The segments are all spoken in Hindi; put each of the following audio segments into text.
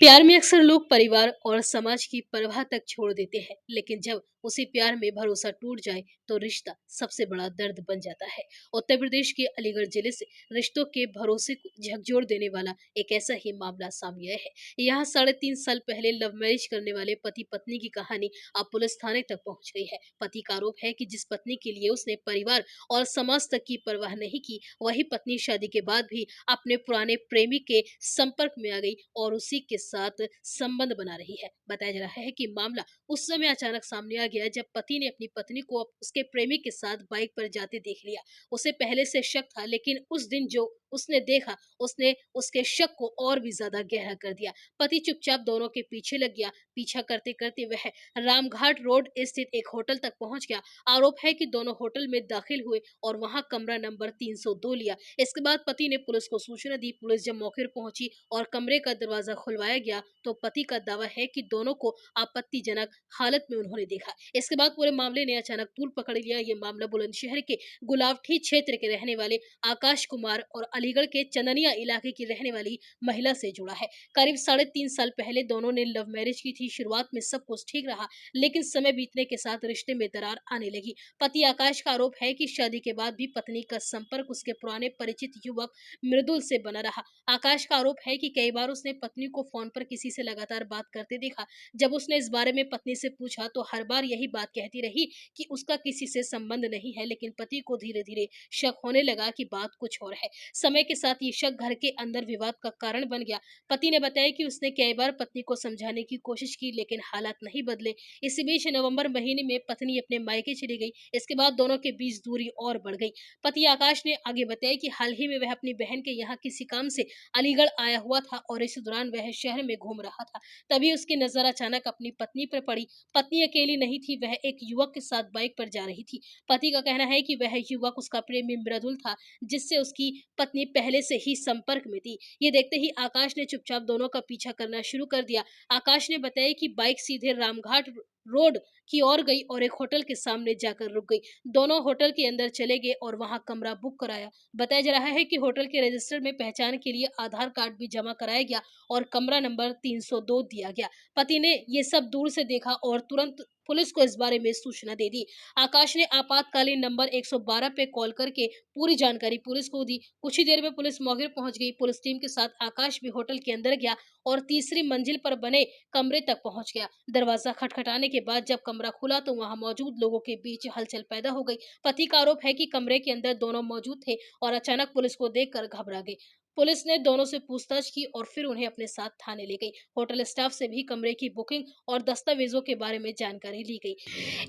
प्यार में अक्सर लोग परिवार और समाज की परवाह तक छोड़ देते हैं, लेकिन जब उसी प्यार में भरोसा टूट जाए तो रिश्ता सबसे बड़ा दर्द बन जाता है। उत्तर प्रदेश के अलीगढ़ जिले से रिश्तों के भरोसे को झकझोर देने वाला एक ऐसा ही मामला सामने आया है। यहाँ 3.5 साल पहले लव मैरिज करने वाले पति पत्नी की कहानी अब पुलिस थाने तक पहुंच गई है। पति का आरोप है कि जिस पत्नी के लिए उसने परिवार और समाज तक की परवाह नहीं की, वही पत्नी शादी के बाद भी अपने पुराने प्रेमी के संपर्क में आ गई और उसी के साथ संबंध बना रही है। बताया जा रहा है कि मामला उस समय अचानक सामने आ गया जब पति ने अपनी पत्नी को उसके प्रेमी के साथ बाइक पर जाते देख लिया। उसे पहले से शक था, लेकिन उस दिन जो उसने देखा उसने उसके शक को और भी ज्यादा गहरा कर दिया। पति चुपचाप दोनों के पीछे लग गया। पीछा करते करते वह रामघाट रोड स्थित एक होटल तक पहुंच गया। आरोप है कि दोनों होटल में दाखिल हुए और वहां कमरा नंबर 302 लिया। इसके बाद पति ने पुलिस को सूचना दी। पुलिस जब मौके पर पहुंची और कमरे का दरवाजा खुलवाया गया तो पति का दावा है कि दोनों को आपत्तिजनक हालत में उन्होंने देखा। इसके बाद पूरे मामले ने अचानक तूल पकड़ लिया। ये मामला बुलंदशहर के गुलावठी क्षेत्र के रहने वाले आकाश कुमार और अलीगढ़ के चंदनिया इलाके की रहने वाली महिला से जुड़ा है। करीब 3.5 साल पहले दोनों ने लव मैरिज की थी। शुरुआत में सब कुछ ठीक रहा, लेकिन समय बीतने के साथ रिश्ते में दरार आने लगी। पति आकाश का आरोप है कि शादी के बाद भी पत्नी का संपर्क उसके पुराने परिचित युवक मृदुल से बना रहा। आकाश का आरोप है कि कई बार उसने पत्नी को फोन पर किसी से लगातार बात करते देखा। जब उसने इस बारे में पत्नी से पूछा तो हर बार यही बात कहती रही कि उसका किसी से संबंध नहीं है, लेकिन पति को धीरे धीरे शक होने लगा कि बात कुछ और है। समय के साथ ये शक घर के अंदर विवाद का कारण बन गया। पति ने बताया कि उसने कई बार पत्नी को समझाने की कोशिश की, लेकिन हालात नहीं बदले। इसी बीच नवंबर महीने में पत्नी अपने मायके चली गई। इसके बाद दोनों के बीच दूरी और बढ़ गई। पति आकाश ने आगे बताया कि हाल ही में वह अपनी बहन के यहाँ किसी काम से अलीगढ़ आया हुआ था और इस दौरान वह शहर में घूम रहा था। तभी उसकी नजर अचानक अपनी पत्नी पर पड़ी। पत्नी अकेली नहीं थी, वह एक युवक के साथ बाइक पर जा रही थी। पति का कहना है कि वह युवक उसका प्रेमी मृदुल था, जिससे उसकी पत्नी पहले से ही संपर्क में थी। ये देखते ही आकाश ने चुपचाप दोनों का पीछा करना शुरू कर दिया। आकाश ने बताया कि बाइक सीधे रामघाट रोड की ओर गई और एक होटल के सामने जाकर रुक गई। दोनों होटल के अंदर चले गए और वहां कमरा बुक कराया। बताया जा रहा है कि होटल के रजिस्टर में पहचान के लिए आधार कार्ड भी जमा कराया गया और कमरा नंबर 302 दिया गया। पति ने ये सब दूर से देखा और तुरंत पुलिस को इस बारे में सूचना दे दी। आकाश ने आपातकालीन नंबर 112 पे कॉल करके पूरी जानकारी पुलिस को दी। कुछ ही देर में पुलिस मौके पर पहुंच गई। पुलिस टीम के साथ आकाश भी होटल के अंदर गया और तीसरी मंजिल पर बने कमरे तक पहुंच गया। दरवाजा खटखटाने के बाद जब कमरा खुला तो वहां मौजूद लोगों के बीच हलचल पैदा हो गई। पति का आरोप है कि कमरे के अंदर दोनों मौजूद थे और अचानक पुलिस को देखकर घबरा गए। पुलिस ने दोनों से पूछताछ की और फिर उन्हें अपने साथ थाने ले गई। होटल स्टाफ से भी कमरे की बुकिंग और दस्तावेजों के बारे में जानकारी ली गई।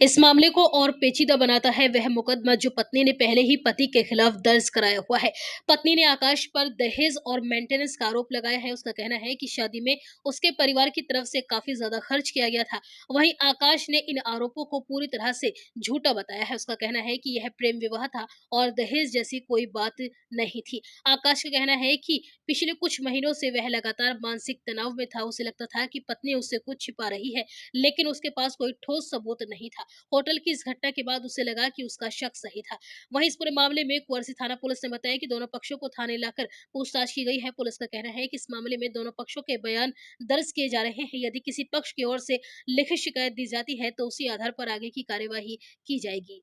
इस मामले को और पेचीदा बनाता है वह मुकदमा जो पत्नी ने पहले ही पति के खिलाफ दर्ज कराया हुआ है। पत्नी ने आकाश पर दहेज और मेंटेनेंस का आरोप लगाया है। उसका कहना है कि शादी में उसके परिवार की तरफ से काफी ज्यादा खर्च किया गया था। वहीं आकाश ने इन आरोपों को पूरी तरह से झूठा बताया है। उसका कहना है कि यह प्रेम विवाह था और दहेज जैसी कोई बात नहीं थी। आकाश का कहना है कि पिछले कुछ महीनों से वह लगातार मानसिक तनाव में था। उसे लगता था कि पत्नी उससे कुछ छिपा रही है, लेकिन उसके पास कोई ठोस सबूत नहीं था। होटल की इस घटना के बाद उसे लगा कि उसका शक सही था। वहीं इस पूरे मामले में कुर्सी थाना पुलिस ने बताया कि दोनों पक्षों को थाने लाकर पूछताछ की गई है। पुलिस का कहना है कि इस मामले में दोनों पक्षों के बयान दर्ज किए जा रहे हैं। यदि किसी पक्ष की ओर से लिखित शिकायत दी जाती है तो उसी आधार पर आगे की कार्यवाही की जाएगी।